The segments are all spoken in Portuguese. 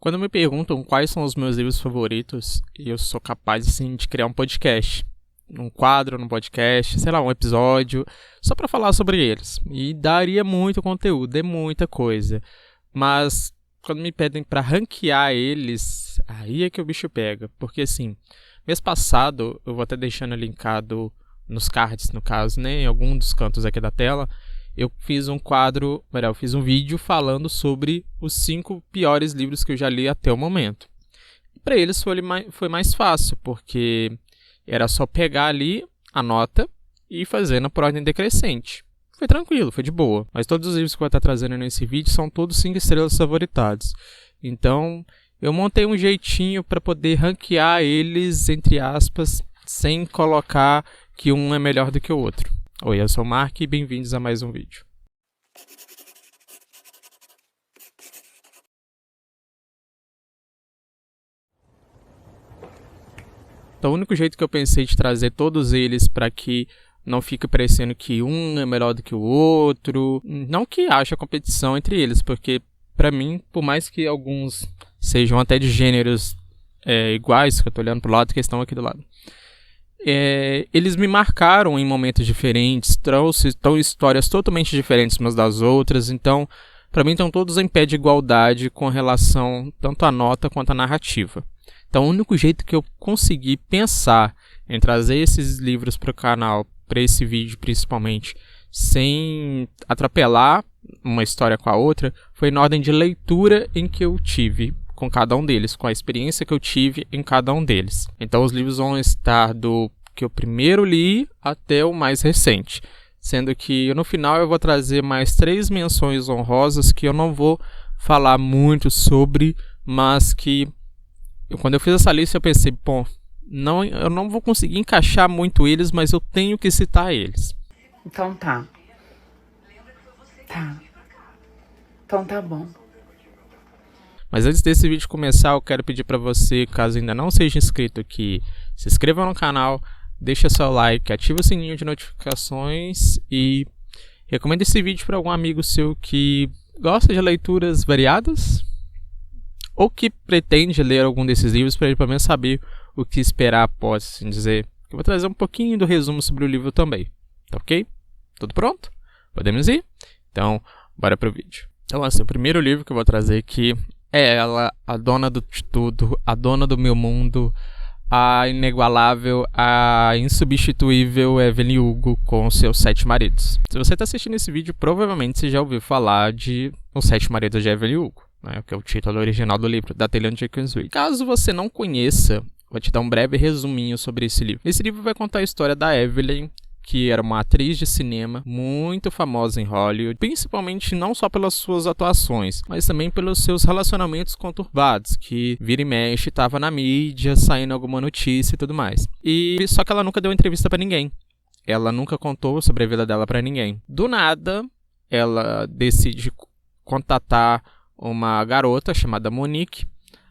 Quando me perguntam quais são os meus livros favoritos, eu sou capaz, assim, de criar um podcast. Um quadro no podcast, sei lá, um episódio, só para falar sobre eles. E daria muito conteúdo, é muita coisa. Mas quando me pedem para ranquear eles, aí é que o bicho pega. Porque assim, mês passado, eu vou até deixando linkado nos cards, no caso, né, em algum dos cantos aqui da tela, eu fiz um vídeo falando sobre os 5 piores livros que eu já li até o momento. Para eles foi mais fácil, porque era só pegar ali a nota e ir fazendo por ordem decrescente. Foi tranquilo, foi de boa. Mas todos os livros que eu vou estar trazendo nesse vídeo são todos 5 estrelas favoritados. Então, eu montei um jeitinho para poder ranquear eles, entre aspas, sem colocar que um é melhor do que o outro. Oi, eu sou o Mark e bem-vindos a mais um vídeo. Então, o único jeito que eu pensei de trazer todos eles para que não fique parecendo que um é melhor do que o outro, não que haja competição entre eles, porque para mim, por mais que alguns sejam até de gêneros iguais, que eu estou olhando para o lado que estão aqui do lado, eles me marcaram em momentos diferentes, trouxeram histórias totalmente diferentes umas das outras, então para mim estão todos em pé de igualdade com relação tanto à nota quanto à narrativa. Então o único jeito que eu consegui pensar em trazer esses livros para o canal, para esse vídeo principalmente, sem atropelar uma história com a outra, foi na ordem de leitura em que eu tive com cada um deles, com a experiência que eu tive em cada um deles. Então os livros vão estar do que eu primeiro li até o mais recente, sendo que no final eu vou trazer mais 3 menções honrosas que eu não vou falar muito sobre, mas que quando eu fiz essa lista eu pensei, bom, eu não vou conseguir encaixar muito eles, mas eu tenho que citar eles. Então tá. Então tá bom. Mas antes desse vídeo começar, eu quero pedir para você, caso ainda não seja inscrito aqui, se inscreva no canal, deixa seu like, ativa o sininho de notificações e recomenda esse vídeo para algum amigo seu que gosta de leituras variadas ou que pretende ler algum desses livros para ele pelo menos saber o que esperar após, assim dizer. Eu vou trazer um pouquinho do resumo sobre o livro também, tá ok? Tudo pronto? Podemos ir? Então, bora pro vídeo. Então, assim, o primeiro livro que eu vou trazer aqui é ela, a dona de tudo, a dona do meu mundo, a inigualável, a insubstituível Evelyn Hugo com seus 7 maridos. Se você está assistindo esse vídeo, provavelmente você já ouviu falar de Os 7 Maridos de Evelyn Hugo, né, que é o título original do livro, da Taylor Jenkins Reid. Caso você não conheça, vou te dar um breve resuminho sobre esse livro. Esse livro vai contar a história da Evelyn, que era uma atriz de cinema muito famosa em Hollywood, principalmente não só pelas suas atuações, mas também pelos seus relacionamentos conturbados, que vira e mexe, estava na mídia, saindo alguma notícia e tudo mais. Só que ela nunca deu entrevista para ninguém. Ela nunca contou sobre a vida dela para ninguém. Do nada, ela decide contatar uma garota chamada Monique.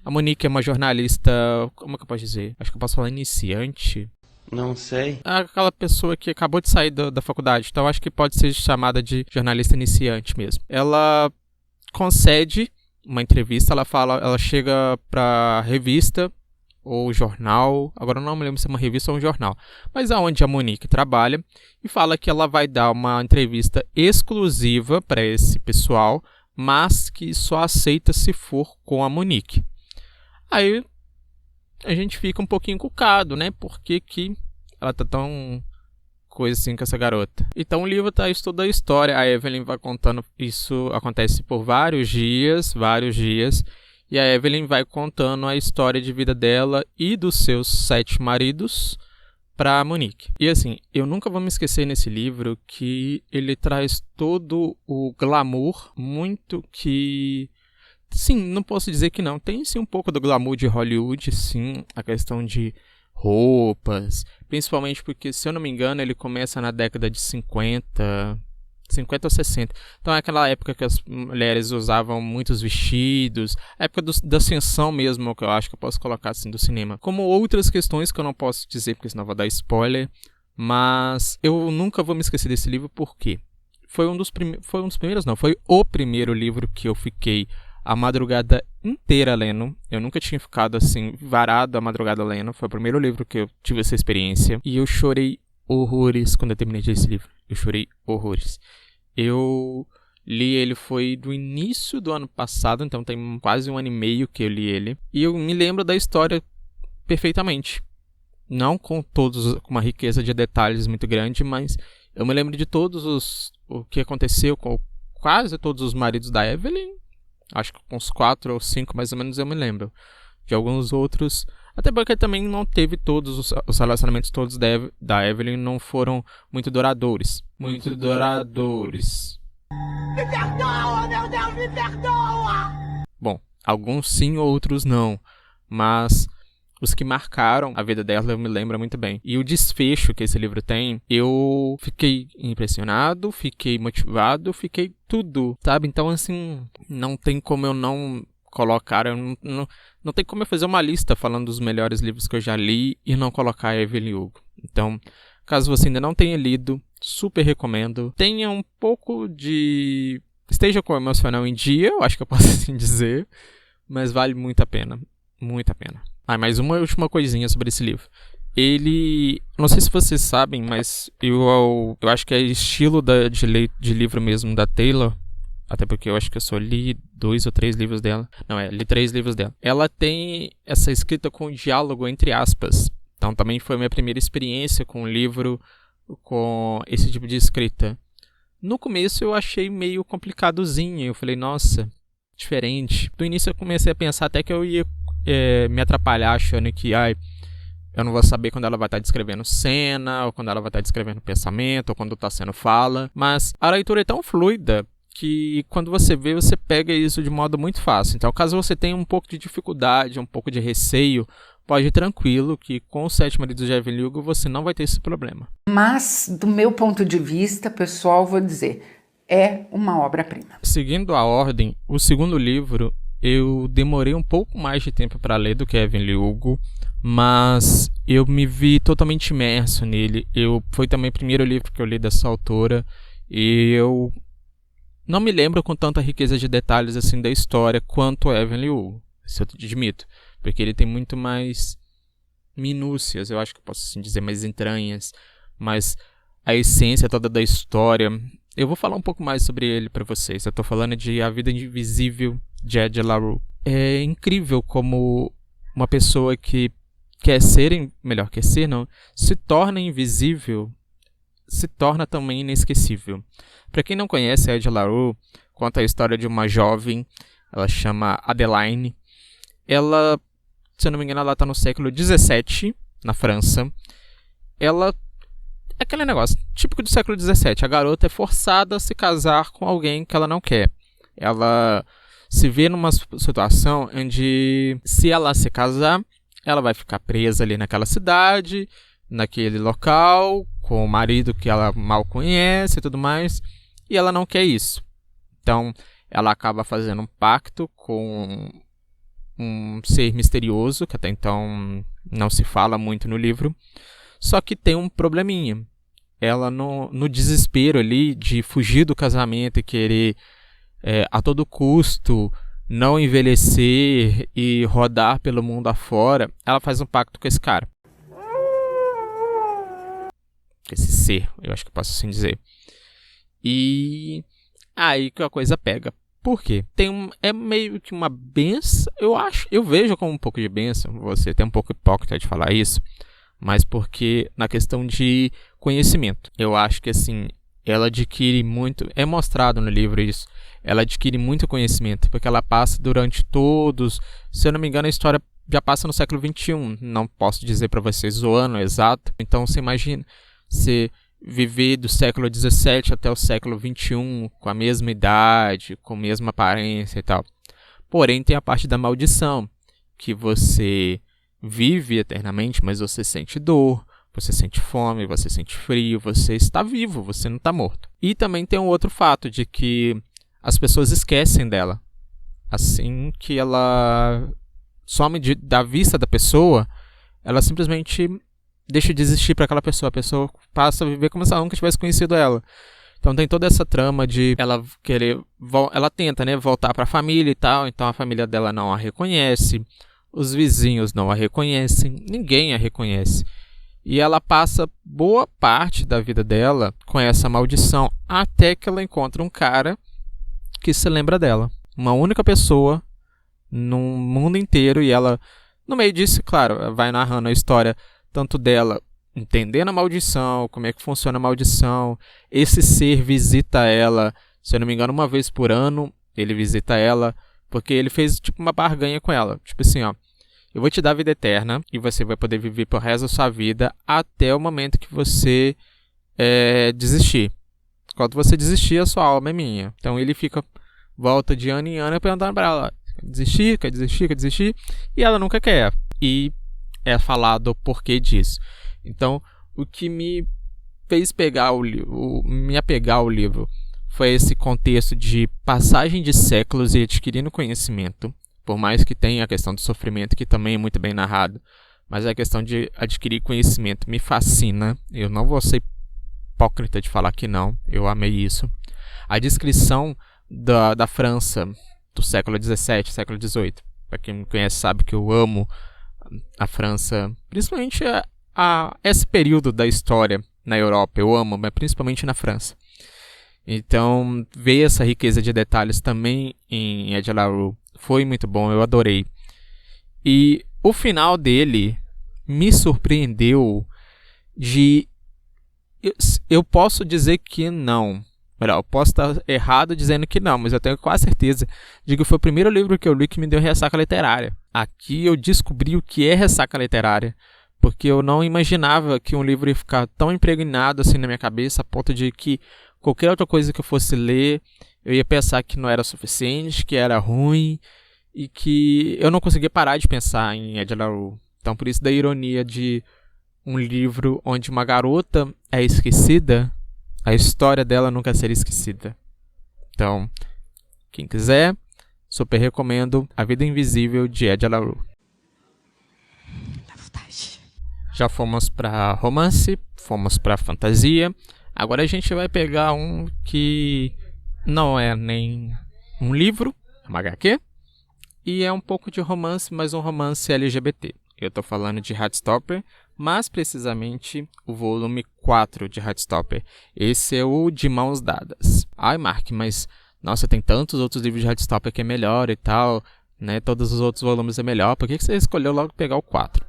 A Monique é uma jornalista, como é que eu posso dizer? Acho que eu posso falar iniciante. Não sei. Aquela pessoa que acabou de sair da faculdade, então acho que pode ser chamada de jornalista iniciante mesmo. Ela concede uma entrevista, ela chega pra revista ou jornal, agora eu não me lembro se é uma revista ou um jornal, mas aonde a Monique trabalha, e fala que ela vai dar uma entrevista exclusiva para esse pessoal, mas que só aceita se for com a Monique. Aí a gente fica um pouquinho encucado, né? Por que ela tá tão coisa assim com essa garota? Então o livro traz toda a história. A Evelyn vai contando. Isso acontece por vários dias. E a Evelyn vai contando a história de vida dela e dos seus 7 maridos pra Monique. E assim, eu nunca vou me esquecer nesse livro que ele traz todo o glamour, muito que... Sim, não posso dizer que não. Tem sim um pouco do glamour de Hollywood, sim, a questão de roupas, principalmente porque, se eu não me engano, ele começa na década de 50 ou 60. Então é aquela época que as mulheres usavam muitos vestidos, a época da ascensão mesmo, que eu acho que eu posso colocar assim, do cinema. Como outras questões que eu não posso dizer, porque senão vou dar spoiler, mas eu nunca vou me esquecer desse livro, porque foi o primeiro livro que eu fiquei a madrugada inteira lendo. Eu nunca tinha ficado assim, varado a madrugada lendo. Foi o primeiro livro que eu tive essa experiência. E eu chorei horrores quando eu terminei esse livro. Eu chorei horrores. Eu li ele foi do início do ano passado, então tem quase 1 ano e meio que eu li ele. E eu me lembro da história perfeitamente. Não com uma riqueza de detalhes muito grande, mas eu me lembro de o que aconteceu com quase todos os maridos da Evelyn. Acho que com uns 4 ou 5 mais ou menos eu me lembro. De alguns outros, até porque também não teve todos os relacionamentos todos da Evelyn não foram muito duradouros. Muito duradouros. Me perdoa, meu Deus, me perdoa! Bom, alguns sim, outros não. Mas os que marcaram a vida dela eu me lembro muito bem. E o desfecho que esse livro tem, eu fiquei impressionado, fiquei motivado, fiquei tudo, sabe? Então, assim, não tem como eu não colocar, não tem como eu fazer uma lista falando dos melhores livros que eu já li e não colocar a Evelyn Hugo. Então, caso você ainda não tenha lido, super recomendo. Tenha um pouco de... Esteja com o emocional em dia, eu acho que eu posso assim dizer, mas vale muito a pena. Muito a pena. Mais uma última coisinha sobre esse livro. Ele, não sei se vocês sabem, mas eu acho que é estilo de livro mesmo da Taylor, até porque eu acho que eu só li 2 ou 3 livros dela. Li 3 livros dela. Ela tem essa escrita com diálogo entre aspas. Então também foi a minha primeira experiência com um livro com esse tipo de escrita. No começo eu achei meio complicadozinho. Eu falei, nossa, diferente. Do início eu comecei a pensar até que eu ia me atrapalhar achando que eu não vou saber quando ela vai estar descrevendo cena, ou quando ela vai estar descrevendo pensamento, ou quando está sendo fala. Mas a leitura é tão fluida que quando você vê, você pega isso de modo muito fácil. Então, caso você tenha um pouco de dificuldade, um pouco de receio, pode ir tranquilo que com os 7 Maridos de Evelyn Hugo você não vai ter esse problema. Mas, do meu ponto de vista, pessoal, vou dizer, é uma obra-prima. Seguindo a ordem, o segundo livro eu demorei um pouco mais de tempo para ler do que Evelyn Hugo, mas eu me vi totalmente imerso nele. Foi também o primeiro livro que eu li dessa autora e eu não me lembro com tanta riqueza de detalhes assim da história quanto Evelyn Hugo, isso eu te admito, porque ele tem muito mais minúcias, eu acho que eu posso assim dizer, mais entranhas, mas a essência toda da história. Eu vou falar um pouco mais sobre ele para vocês. Eu tô falando de A Vida Invisível de Ed La Rue. É incrível como uma pessoa que se torna invisível, se torna também inesquecível. Para quem não conhece, Ed La Rue conta a história de uma jovem, ela chama Adeline. Ela, se eu não me engano, ela tá no século XVII, na França. Ela é aquele negócio típico do século XVII. A garota é forçada a se casar com alguém que ela não quer. Ela se vê numa situação onde, se ela se casar, ela vai ficar presa ali naquela cidade, naquele local, com o marido que ela mal conhece e tudo mais. E ela não quer isso. Então, ela acaba fazendo um pacto com um ser misterioso, que até então não se fala muito no livro. Só que tem um probleminha. Ela, no desespero ali de fugir do casamento e querer, a todo custo, não envelhecer e rodar pelo mundo afora, ela faz um pacto com esse cara. Esse ser, eu acho que posso assim dizer. E aí que a coisa pega. Por quê? É meio que uma benção, eu vejo como um pouco de benção, você tem um pouco hipócrita de falar isso, mas porque na questão de conhecimento, eu acho que assim, ela adquire muito, é mostrado no livro isso, ela adquire muito conhecimento, porque ela passa durante todos, se eu não me engano a história já passa no século XXI, não posso dizer para vocês o ano exato, então você imagina, você viver do século XVII até o século XXI com a mesma idade, com a mesma aparência e tal. Porém, tem a parte da maldição, que você vive eternamente, mas você sente dor, você sente fome, você sente frio, você está vivo, você não está morto. E também tem um outro fato de que as pessoas esquecem dela. Assim que ela some da vista da pessoa, ela simplesmente deixa de existir para aquela pessoa. A pessoa passa a viver como se ela nunca tivesse conhecido ela. Então tem toda essa trama de ela querer, ela tenta, né, voltar para a família e tal, então a família dela não a reconhece, os vizinhos não a reconhecem, ninguém a reconhece. E ela passa boa parte da vida dela com essa maldição, até que ela encontra um cara que se lembra dela. Uma única pessoa no mundo inteiro, e ela, no meio disso, claro, vai narrando a história tanto dela entendendo a maldição, como é que funciona a maldição. Esse ser visita ela, se eu não me engano, uma vez por ano, ele visita ela, porque ele fez tipo uma barganha com ela. Tipo assim, ó, eu vou te dar a vida eterna e você vai poder viver pro resto da sua vida até o momento que você desistir. Quando você desistir, a sua alma é minha. Então ele fica, volta de ano em ano perguntando pra ela, quer desistir, e ela nunca quer. E é falado o porquê disso. Então, o que me fez me apegar ao livro foi esse contexto de passagem de séculos e adquirindo conhecimento, por mais que tenha a questão do sofrimento, que também é muito bem narrado, mas a questão de adquirir conhecimento me fascina. Eu não vou ser hipócrita de falar que não, eu amei isso. A descrição da França do século XVII, século XVIII, para quem me conhece sabe que eu amo a França, principalmente esse período da história na Europa, eu amo, mas principalmente na França. Então, ver essa riqueza de detalhes também em Edge La Rue foi muito bom, eu adorei. E o final dele me surpreendeu de... Eu posso dizer que não. Melhor, eu posso estar errado dizendo que não, mas eu tenho quase certeza de que foi o primeiro livro que eu li que me deu ressaca literária. Aqui eu descobri o que é ressaca literária, porque eu não imaginava que um livro ia ficar tão impregnado assim na minha cabeça, a ponto de que qualquer outra coisa que eu fosse ler, eu ia pensar que não era suficiente, que era ruim, e que eu não conseguia parar de pensar em Edge La Rue. Então por isso da ironia de um livro onde uma garota é esquecida, a história dela nunca será esquecida. Então, quem quiser, super recomendo A Vida Invisível de Edge La Rue. Já fomos para romance, fomos para fantasia. Agora a gente vai pegar um que não é nem um livro, é uma HQ, e é um pouco de romance, mas um romance LGBT. Eu estou falando de Heartstopper, mas precisamente o volume 4 de Heartstopper. Esse é o De Mãos Dadas. Ai, Mark, mas nossa, tem tantos outros livros de Heartstopper que é melhor e tal, né? Todos os outros volumes é melhor. Por que você escolheu logo pegar o 4?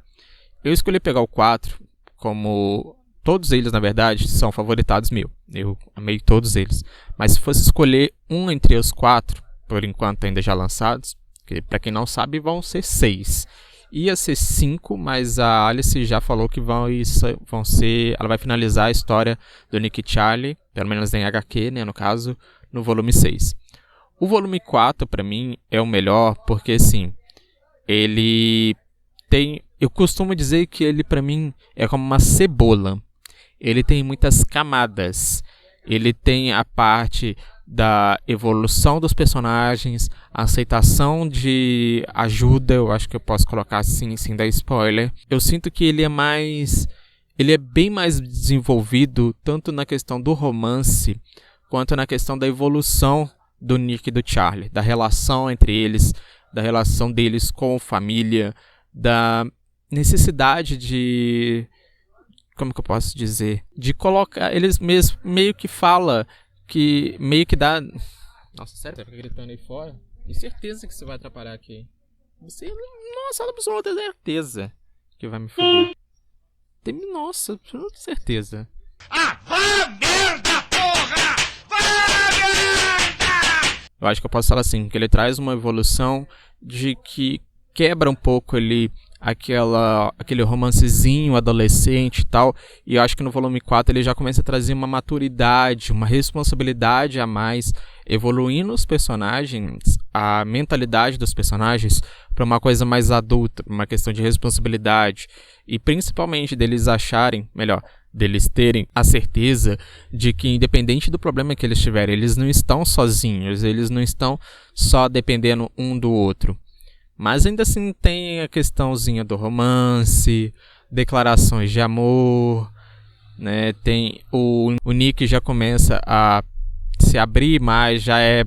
Eu escolhi pegar o 4 como... Todos eles, na verdade, são favoritados meus. Eu amei todos eles. Mas se fosse escolher um entre os 4, por enquanto ainda já lançados, que para quem não sabe vão ser 6. Ia ser 5, mas a Alice já falou que vão ser... Ela vai finalizar a história do Nick e Charlie, pelo menos em HQ, né, no caso, no volume 6. O volume 4, para mim, é o melhor, porque, assim, ele tem... Eu costumo dizer que ele, para mim, é como uma cebola. Ele tem muitas camadas. Ele tem a parte da evolução dos personagens, a aceitação de ajuda, eu acho que eu posso colocar assim, sem dar spoiler. Eu sinto que ele é bem mais desenvolvido, tanto na questão do romance, quanto na questão da evolução do Nick e do Charlie, da relação entre eles, da relação deles com a família, da necessidade de... Como que eu posso dizer? De colocar... Eles mesmo meio que fala que... Meio que dá... Nossa, sério? Tá gritando aí fora? Tenho certeza que você vai atrapalhar aqui. Você... Nossa, absoluta certeza que vai me foder. Nossa, absoluta certeza. Ah, vá merda, porra! Vá merda! Eu acho que eu posso falar assim, que ele traz uma evolução de que quebra um pouco ali aquele romancezinho adolescente e tal, e eu acho que no volume 4 ele já começa a trazer uma maturidade, uma responsabilidade a mais, evoluindo os personagens, a mentalidade dos personagens para uma coisa mais adulta, uma questão de responsabilidade, e principalmente deles terem a certeza de que, independente do problema que eles tiverem, eles não estão sozinhos, eles não estão só dependendo um do outro. Mas ainda assim tem a questãozinha do romance, declarações de amor, né? Tem o Nick já começa a se abrir mais, já é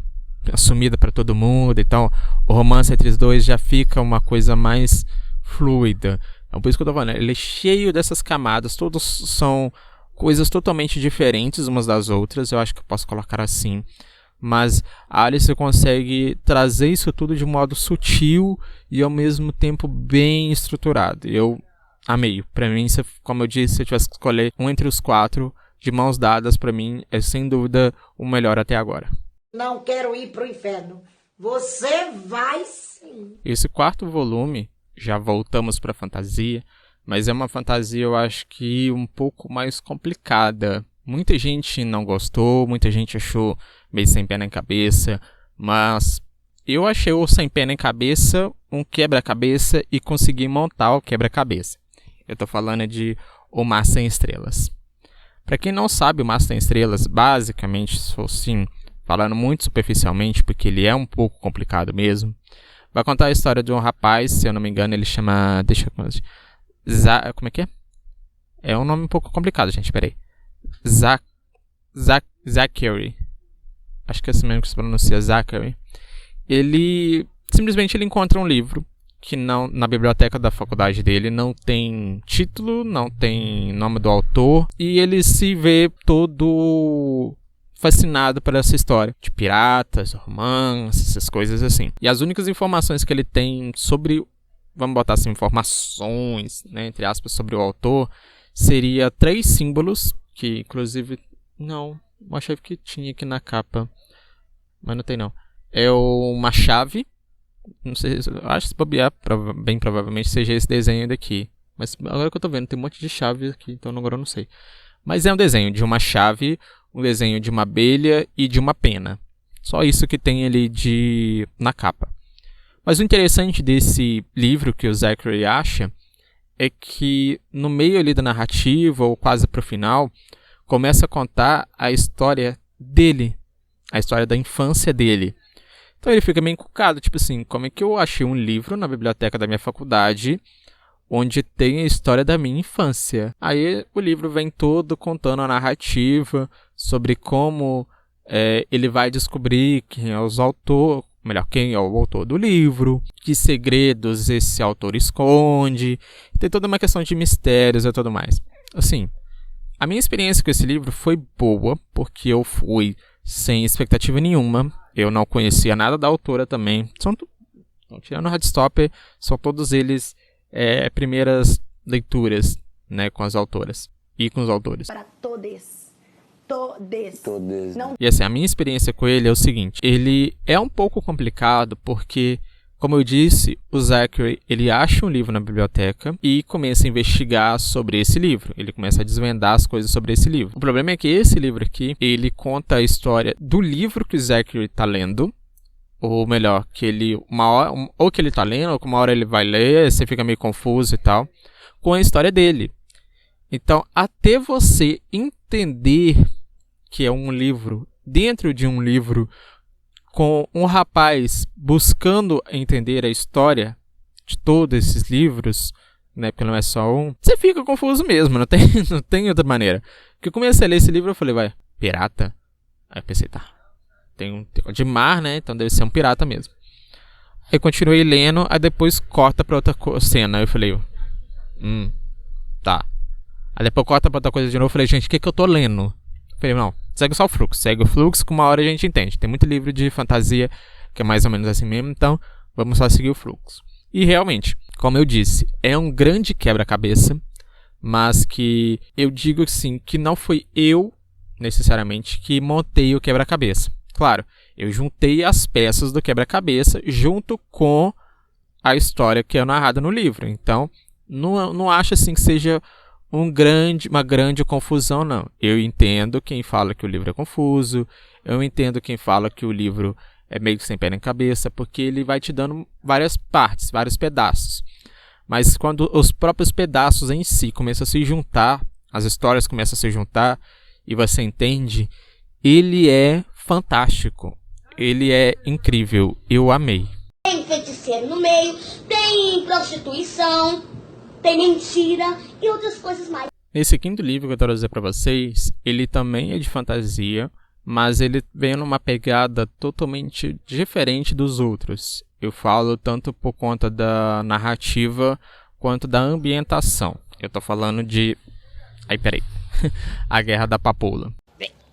assumida para todo mundo, então o romance entre os dois já fica uma coisa mais fluida. Então, por isso que eu tô falando, ele é cheio dessas camadas, todos são coisas totalmente diferentes umas das outras, eu acho que eu posso colocar assim, mas a Alice consegue trazer isso tudo de um modo sutil e ao mesmo tempo bem estruturado. Eu amei. Pra mim, como eu disse, se eu tivesse que escolher um entre os 4, de mãos dadas, pra mim é sem dúvida o melhor até agora. Não quero ir pro inferno. Você vai sim. Esse 4º volume, já voltamos pra fantasia, mas é uma fantasia, eu acho que um pouco mais complicada. Muita gente não gostou, muita gente achou meio sem pé nem cabeça, mas eu achei o sem pé nem cabeça um quebra-cabeça e consegui montar o quebra-cabeça. Eu tô falando de O Mar Sem Estrelas. Pra quem não sabe, O Mar Sem Estrelas, basicamente, assim, falando muito superficialmente, porque ele é um pouco complicado mesmo, vai contar a história de um rapaz, se eu não me engano, ele chama... como é que é? É um nome um pouco complicado, gente, peraí. Zachary. Acho que é assim mesmo que se pronuncia, Zachary. Ele simplesmente encontra um livro que não, na biblioteca da faculdade dele não tem título, não tem nome do autor, e ele se vê todo fascinado por essa história de piratas, romances, essas coisas assim. E as únicas informações que ele tem sobre, vamos botar assim, informações, né, entre aspas, sobre o autor, seria 3 símbolos, que inclusive, não, eu achei que tinha aqui na capa, mas não tem não. É uma chave, não sei, acho que se bobear, bem provavelmente seja esse desenho daqui. Mas agora que eu tô vendo, tem um monte de chaves aqui, então agora eu não sei. Mas é um desenho de uma chave, um desenho de uma abelha e de uma pena. Só isso que tem ali na capa. Mas o interessante desse livro que o Zachary acha é que no meio ali da narrativa, ou quase pro final, começa a contar a história dele, a história da infância dele. Então ele fica meio encucado, tipo assim, como é que eu achei um livro na biblioteca da minha faculdade onde tem a história da minha infância? Aí o livro vem todo contando a narrativa sobre como ele vai descobrir quem é quem é o autor do livro, que segredos esse autor esconde, tem toda uma questão de mistérios e tudo mais. Assim, a minha experiência com esse livro foi boa, porque eu fui sem expectativa nenhuma. Eu não conhecia nada da autora também. Tirando o Heartstopper, são todos eles primeiras leituras, né, com as autoras e com os autores. Para todos. Não. E assim, a minha experiência com ele é o seguinte. Ele é um pouco complicado porque, como eu disse, o Zachary, ele acha um livro na biblioteca e começa a investigar sobre esse livro. Ele começa a desvendar as coisas sobre esse livro. O problema é que esse livro aqui, ele conta a história do livro que o Zachary está lendo, ou melhor, que ele ou que ele está lendo, ou que uma hora ele vai ler, você fica meio confuso e tal, com a história dele. Então, até você entender que é um livro dentro de um livro, com um rapaz buscando entender a história de todos esses livros, né, porque não é só um, você fica confuso mesmo, não tem outra maneira. Porque eu comecei a ler esse livro, eu falei, pirata? Aí eu pensei, tá, tem um de mar, né, então deve ser um pirata mesmo. Aí continuei lendo, aí depois corta pra outra cena, aí eu falei, tá. Aí depois corta pra outra coisa de novo, eu falei, gente, o que eu tô lendo? Eu falei, não, segue só o fluxo, que uma hora a gente entende. Tem muito livro de fantasia que é mais ou menos assim mesmo, então vamos só seguir o fluxo. E realmente, como eu disse, é um grande quebra-cabeça, mas que eu digo assim, que não foi eu, necessariamente, que montei o quebra-cabeça. Claro, eu juntei as peças do quebra-cabeça junto com a história que é narrada no livro. Então, não acho assim que seja uma grande confusão, não. Eu entendo quem fala que o livro é confuso, eu entendo quem fala que o livro é meio que sem pé nem cabeça, porque ele vai te dando várias partes, vários pedaços. Mas quando os próprios pedaços em si começam a se juntar, as histórias começam a se juntar, e você entende, ele é fantástico. Ele é incrível. Eu amei. Tem feiticeiro no meio, tem prostituição, tem mentira e outras coisas mais. Esse quinto livro que eu quero dizer para vocês, ele também é de fantasia, mas ele vem numa pegada totalmente diferente dos outros. Eu falo tanto por conta da narrativa quanto da ambientação. Eu tô falando de... peraí. A Guerra da Papoula.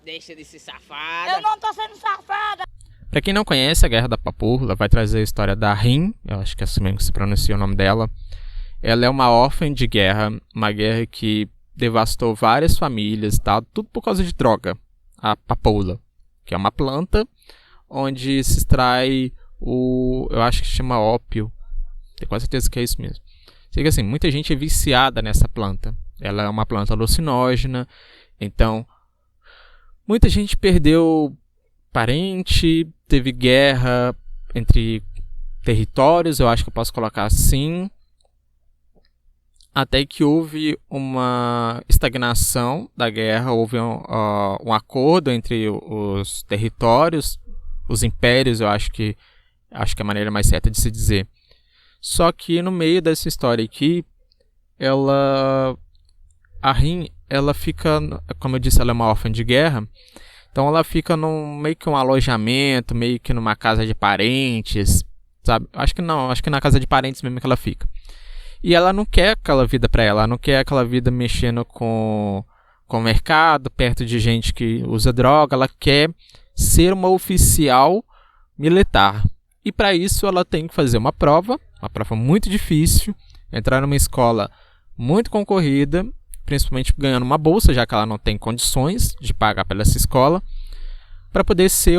Deixa de ser safada. Eu não tô sendo safada. Pra quem não conhece, a Guerra da Papoula vai trazer a história da Rin, eu acho que é assim mesmo que se pronuncia o nome dela. Ela é uma órfã de guerra, uma guerra que devastou várias famílias, tá? Tudo por causa de droga. A papoula, que é uma planta onde se extrai eu acho que chama ópio. Tenho quase certeza que é isso mesmo. Sei que assim, muita gente é viciada nessa planta. Ela é uma planta alucinógena, então muita gente perdeu parente, teve guerra entre territórios, eu acho que eu posso colocar assim. Até que houve uma estagnação da guerra, houve um acordo entre os territórios, os impérios, eu acho que é a maneira mais certa de se dizer. Só que no meio dessa história aqui, a Rin, ela fica, como eu disse, ela é uma órfã de guerra, então ela fica meio que um alojamento, meio que numa casa de parentes, sabe? Acho que na casa de parentes mesmo que ela fica. E ela não quer aquela vida pra ela não quer aquela vida mexendo com o mercado, perto de gente que usa droga, ela quer ser uma oficial militar. E para isso ela tem que fazer uma prova muito difícil, entrar numa escola muito concorrida, principalmente ganhando uma bolsa, já que ela não tem condições de pagar pela essa escola, para poder se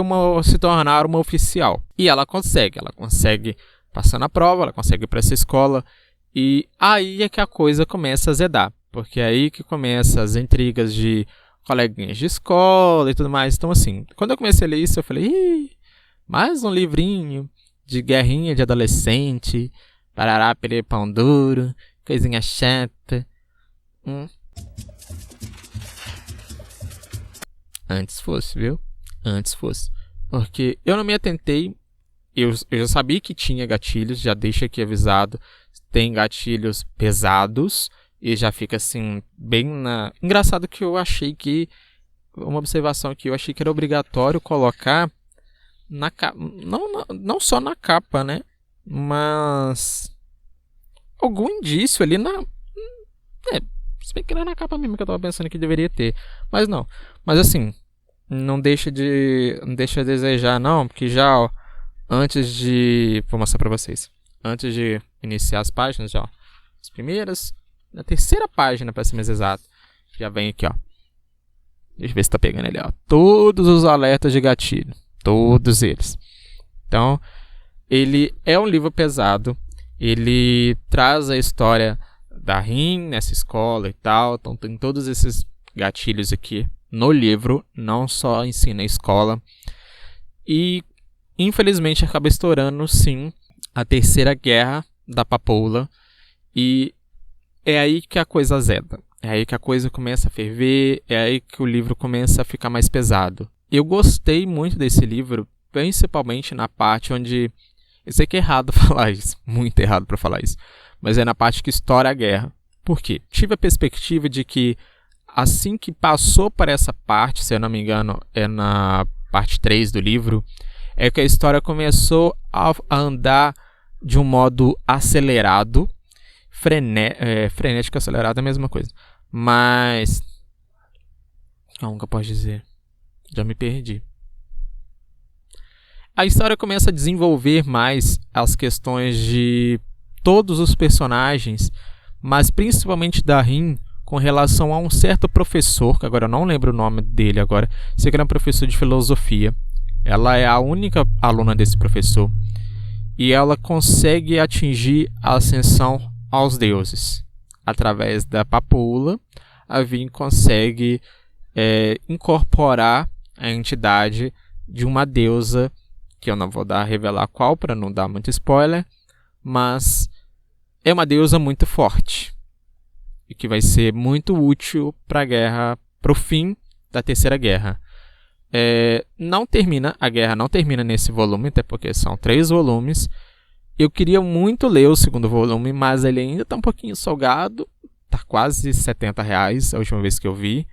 tornar uma oficial. E ela consegue passar na prova, ela consegue ir para essa escola. E aí é que a coisa começa a azedar, porque é aí que começam as intrigas de coleguinhas de escola e tudo mais. Então assim, quando eu comecei a ler isso, eu falei, mais um livrinho de guerrinha de adolescente, parará, perê, pão duro, coisinha chata. Antes fosse, viu? Antes fosse. Porque eu não me atentei, eu já sabia que tinha gatilhos, já deixo aqui avisado. Tem gatilhos pesados e já fica assim, bem na... Engraçado que eu achei que... Uma observação aqui, eu achei que era obrigatório colocar na capa... Não só na capa, né? Mas... algum indício ali na... se bem que era na capa mesmo que eu tava pensando que deveria ter. Mas não. Mas assim, não deixa a desejar não, porque já, ó, antes de... Vou mostrar pra vocês. Antes de iniciar as páginas, já, ó, as primeiras, na terceira página, para ser mais exato, já vem aqui, ó. Deixa eu ver se tá pegando ali, ó. Todos os alertas de gatilho. Todos eles. Então, ele é um livro pesado. Ele traz a história da Rin nessa escola e tal. Então, tem todos esses gatilhos aqui no livro, não só ensina a escola. E, infelizmente, acaba estourando, sim, a terceira guerra da Papoula, e é aí que a coisa azeda, é aí que a coisa começa a ferver, é aí que o livro começa a ficar mais pesado. Eu gostei muito desse livro, principalmente na parte onde, eu sei que é errado falar isso, muito errado para falar isso, mas é na parte que estoura a guerra. Por quê? Tive a perspectiva de que assim que passou para essa parte, se eu não me engano, é na parte 3 do livro, é que a história começou a andar de um modo acelerado, frenético, acelerado é a mesma coisa, mas como que eu posso dizer? Já me perdi. A história começa a desenvolver mais as questões de todos os personagens, mas principalmente da Rin, com relação a um certo professor, que agora eu não lembro o nome dele agora, sei que era um professor de filosofia. Ela é a única aluna desse professor. E ela consegue atingir a ascensão aos deuses. Através da Papoula, a Rin consegue incorporar a entidade de uma deusa, que eu não vou revelar qual, para não dar muito spoiler, mas é uma deusa muito forte. E que vai ser muito útil para a guerra, para o fim da Terceira Guerra. Não termina, a guerra não termina nesse volume, até porque são 3 volumes. Eu queria muito ler o segundo volume, mas ele ainda está um pouquinho salgado. tá quase R$70 a última vez que eu vi.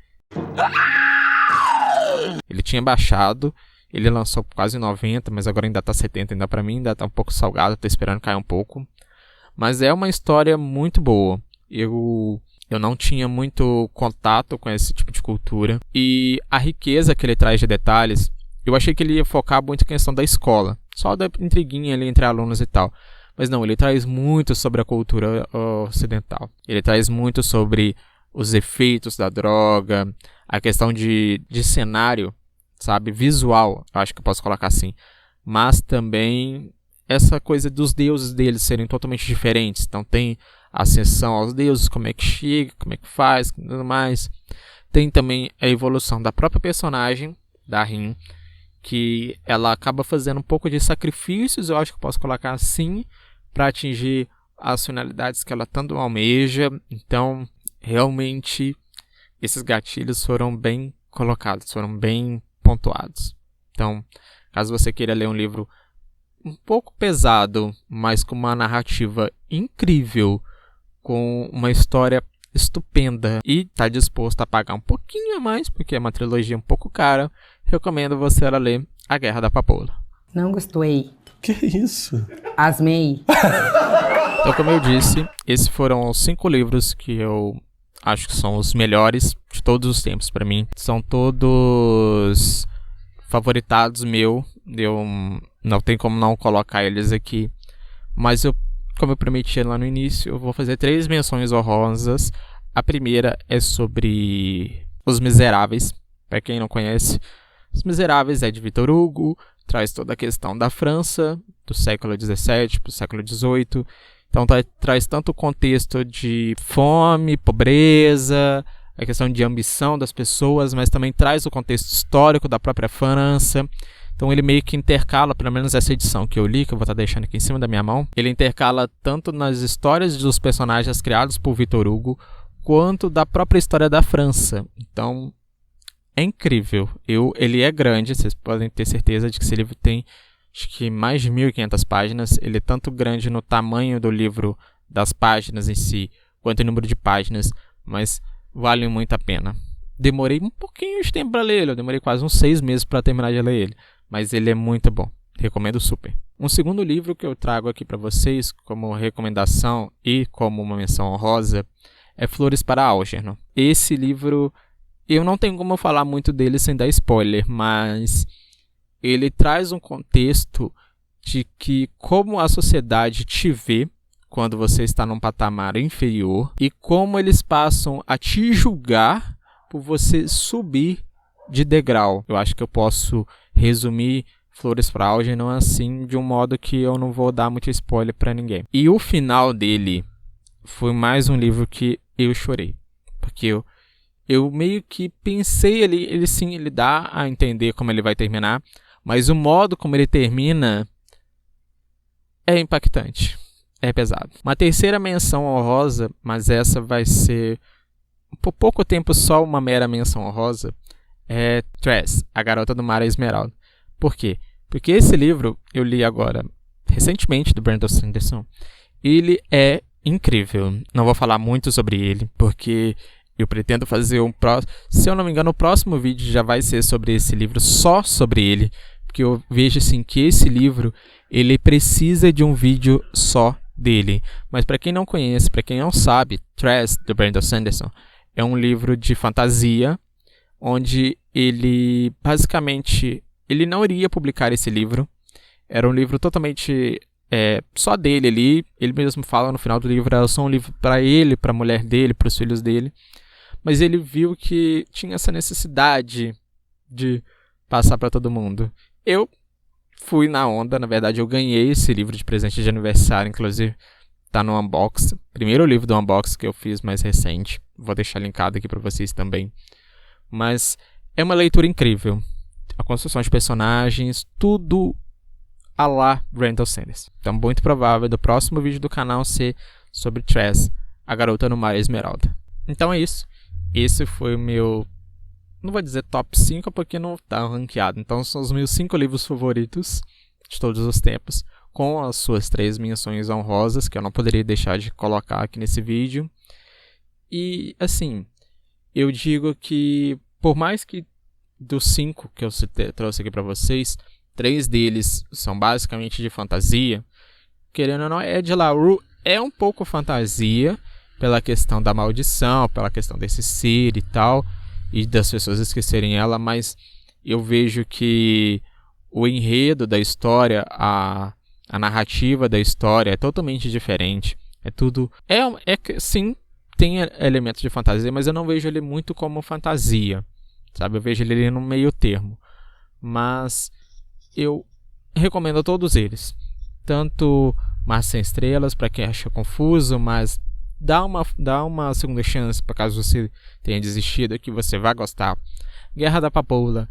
Ele tinha baixado, ele lançou por quase 90, mas agora ainda tá 70, ainda pra mim ainda tá um pouco salgado, tô esperando cair um pouco. Mas é uma história muito boa. Eu não tinha muito contato com esse tipo de cultura. E a riqueza que ele traz de detalhes, eu achei que ele ia focar muito em questão da escola. Só da intriguinha ali entre alunos e tal. Mas não, ele traz muito sobre a cultura ocidental. Ele traz muito sobre os efeitos da droga, a questão de cenário, sabe, visual, acho que eu posso colocar assim. Mas também essa coisa dos deuses deles serem totalmente diferentes. Então tem ascensão aos deuses, como é que chega, como é que faz, tudo mais. Tem também a evolução da própria personagem, da Rin, que ela acaba fazendo um pouco de sacrifícios, eu acho que eu posso colocar assim, para atingir as finalidades que ela tanto almeja. Então, realmente, esses gatilhos foram bem colocados, foram bem pontuados. Então, caso você queira ler um livro um pouco pesado, mas com uma narrativa incrível, com uma história estupenda e está disposto a pagar um pouquinho a mais, porque é uma trilogia um pouco cara, recomendo você ler A Guerra da Papoula. Não gostei. Que isso? Asmei. Então, como eu disse, esses foram os 5 livros que eu acho que são os melhores de todos os tempos para mim. São todos favoritados meu. Eu não tenho como não colocar eles aqui. Mas como eu prometi lá no início, eu vou fazer 3 menções honrosas. A primeira é sobre Os Miseráveis. Para quem não conhece, Os Miseráveis é de Victor Hugo. Traz toda a questão da França, do século XVII para o século XVIII. Então traz tanto o contexto de fome, pobreza, a questão de ambição das pessoas, mas também traz o contexto histórico da própria França. Então ele meio que intercala, pelo menos essa edição que eu li, que eu vou estar deixando aqui em cima da minha mão, ele intercala tanto nas histórias dos personagens criados por Victor Hugo, quanto da própria história da França. Então é incrível. Ele é grande, vocês podem ter certeza de que esse livro tem acho que mais de 1.500 páginas. Ele é tanto grande no tamanho do livro, das páginas em si, quanto em número de páginas, mas vale muito a pena. Demorei um pouquinho de tempo para ler ele, eu demorei quase uns 6 meses para terminar de ler ele, mas ele é muito bom, recomendo super. Um segundo livro que eu trago aqui para vocês como recomendação e como uma menção honrosa é Flores para Algernon. Esse livro, eu não tenho como falar muito dele sem dar spoiler, mas ele traz um contexto de que como a sociedade te vê quando você está num patamar inferior e como eles passam a te julgar por você subir de degrau. Eu acho que eu posso resumir Flores para Algernon assim, de um modo que eu não vou dar muito spoiler para ninguém. E o final dele foi mais um livro que eu chorei, porque eu meio que pensei, ele dá a entender como ele vai terminar, mas o modo como ele termina é impactante, é pesado. Uma terceira menção honrosa, mas essa vai ser por pouco tempo só uma mera menção honrosa, é Tress, A Garota do Mar Esmeralda. Por quê? Porque esse livro eu li agora, recentemente, do Brandon Sanderson. Ele é incrível. Não vou falar muito sobre ele, porque eu pretendo fazer se eu não me engano, o próximo vídeo já vai ser sobre esse livro, só sobre ele, porque eu vejo assim que esse livro, ele precisa de um vídeo só dele. Mas para quem não conhece, para quem não sabe, Tress, do Brandon Sanderson, é um livro de fantasia, onde ele, basicamente, ele não iria publicar esse livro. Era um livro totalmente só dele ali. Ele mesmo fala no final do livro, era só um livro para ele, para a mulher dele, para os filhos dele. Mas ele viu que tinha essa necessidade de passar para todo mundo. Eu fui na onda, na verdade eu ganhei esse livro de presente de aniversário, inclusive tá no unbox. Primeiro livro do unbox que eu fiz mais recente. Vou deixar linkado aqui para vocês também. Mas é uma leitura incrível. A construção de personagens, tudo a lá Brandon Sanderson. Então, muito provável do próximo vídeo do canal ser sobre Tress, A Garota no Mar Esmeralda. Então é isso. Esse foi o meu, não vou dizer top 5 porque não está ranqueado. Então são os meus 5 livros favoritos de todos os tempos, com as suas 3 menções honrosas, que eu não poderia deixar de colocar aqui nesse vídeo. E, assim, eu digo que, por mais que dos 5 que eu trouxe aqui pra vocês, 3 deles são basicamente de fantasia, querendo ou não, Ed La Rue é um pouco fantasia, pela questão da maldição, pela questão desse ser e tal, e das pessoas esquecerem ela, mas eu vejo que o enredo da história, a narrativa da história é totalmente diferente. É tudo... sim, tem elementos de fantasia, mas eu não vejo ele muito como fantasia, sabe? Eu vejo ele ali no meio termo. Mas eu recomendo a todos eles. Tanto Mar Sem Estrelas, para quem acha confuso, mas dá uma segunda chance, para caso você tenha desistido, que você vai gostar. Guerra da Papoula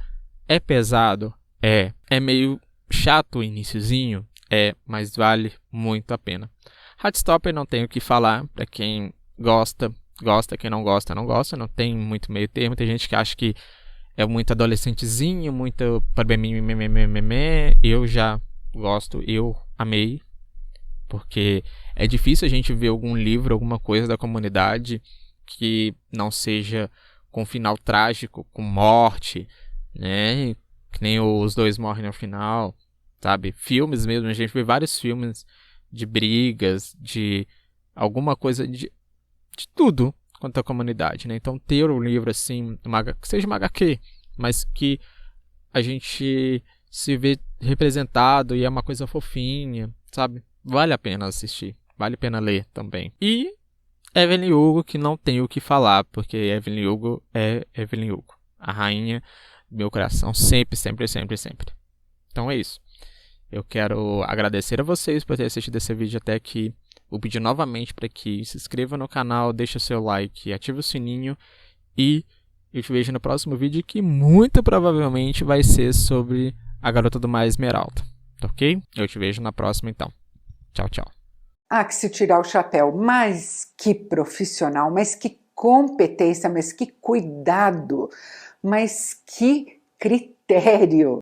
é pesado, é meio chato o iniciozinho, mas vale muito a pena. Heartstopper não tenho o que falar, para quem gosta, quem não gosta, não gosta, não tem muito meio termo. Tem gente que acha que é muito adolescentezinho, muito eu já gosto, eu amei, porque é difícil a gente ver algum livro, alguma coisa da comunidade que não seja com final trágico, com morte, né? Que nem os dois morrem no final, sabe? Filmes mesmo, a gente vê vários filmes de brigas, de alguma coisa, de tudo quanto à comunidade, né? Então ter um livro assim, que seja uma HQ, mas que a gente se vê representado e é uma coisa fofinha, sabe? Vale a pena assistir, vale a pena ler também. E Evelyn Hugo, que não tenho o que falar, porque Evelyn Hugo é Evelyn Hugo, a rainha do meu coração, sempre, sempre, sempre, sempre. Então é isso. Eu quero agradecer a vocês por terem assistido esse vídeo até aqui. Vou pedir novamente para que se inscreva no canal, deixe o seu like, ative o sininho e eu te vejo no próximo vídeo, que muito provavelmente vai ser sobre a Garota do Mar Esmeralda, ok? Eu te vejo na próxima então. Tchau, tchau. Há que se tirar o chapéu, mas que profissional, mas que competência, mas que cuidado, mas que critério.